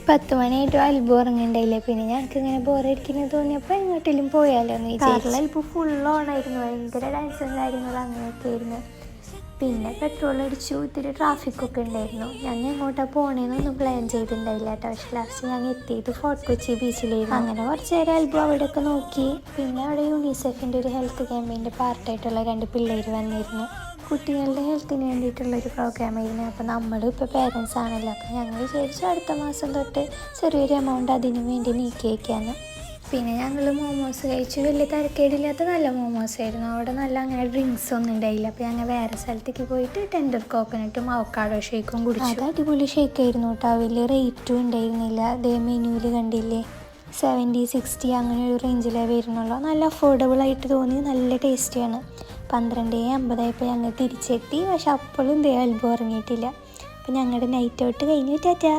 10 മണിയായിട്ടും അൽബു ഉറങ്ങുന്നുണ്ടായില്ലേ. പിന്നെ ഞങ്ങൾക്ക് ഇങ്ങനെ ബോറടിക്കുന്നത് തോന്നിയപ്പോൾ എങ്ങോട്ടെങ്കിലും പോയാലോ എന്ന് വിചാരിച്ചു. അൽബു ഫുൾ ഓണായിരുന്നു, ഭയങ്കര ഡാൻസും കാര്യങ്ങളും അങ്ങനെയൊക്കെ ആയിരുന്നു. പിന്നെ പെട്രോൾ അടിച്ചു, ഇത്തിരി ട്രാഫിക്കൊക്കെ ഉണ്ടായിരുന്നു. ഞങ്ങൾ എങ്ങോട്ടാണ് പോകണേന്നൊന്നും പ്ലാൻ ചെയ്തിട്ടുണ്ടായില്ല കേട്ടോ. പക്ഷെ ലാസ്റ്റ് ഞങ്ങൾ എത്തിയത് ഫോർട്ട് കൊച്ചി ബീച്ചിലായിരുന്നു. അങ്ങനെ കുറച്ച് നേരം അൽബു അവിടെയൊക്കെ നോക്കി. പിന്നെ അവിടെ യൂണിസെഫിൻ്റെ ഒരു ഹെൽത്ത് ക്യാമ്പയിൻ്റെ പാർട്ടായിട്ടുള്ള 2 പിള്ളേർ വന്നിരുന്നു. കുട്ടികളുടെ ഹെൽത്തിന് വേണ്ടിയിട്ടുള്ളൊരു പ്രോഗ്രാമായിരുന്നു. അപ്പോൾ നമ്മളും ഇപ്പോൾ പേരൻസ് ആണല്ലോ, അപ്പോൾ ഞങ്ങൾ വിചാരിച്ചു അടുത്ത മാസം തൊട്ട് ചെറിയൊരു എമൗണ്ട് അതിന് വേണ്ടി നീക്കി വയ്ക്കാമെന്ന്. പിന്നെ ഞങ്ങൾ മോമോസ് കഴിച്ചു. വലിയ തിരക്കേടില്ലാത്ത നല്ല മോമോസ് ആയിരുന്നു. അവിടെ നല്ല അങ്ങനെ ഡ്രിങ്ക്സ് ഒന്നും ഉണ്ടായില്ല. അപ്പോൾ ഞങ്ങൾ വേറെ സ്ഥലത്തേക്ക് പോയിട്ട് ടെൻഡർ കോക്കനട്ടും അവക്കാഡോ ഷേക്കും കുടിച്ചു. അത് അടിപൊളി ഷേക്കായിരുന്നു കേട്ടോ. വലിയ റേറ്റും ഉണ്ടായിരുന്നില്ല. അതേ മെനുവിൽ കണ്ടില്ലേ, 70, 60 അങ്ങനെ ഒരു റേഞ്ചിലേ വരുന്നുള്ളൂ. നല്ല അഫോർഡബിൾ ആയിട്ട് തോന്നി, നല്ല ടേസ്റ്റിയാണ്. 12:50 ഞങ്ങൾ തിരിച്ചെത്തി. പക്ഷെ അപ്പോഴും അൽബു ഉറങ്ങിയിട്ടില്ല. അപ്പോൾ ഞങ്ങളുടെ നൈറ്റ് ഔട്ട് കഴിഞ്ഞു. ടാറ്റാ.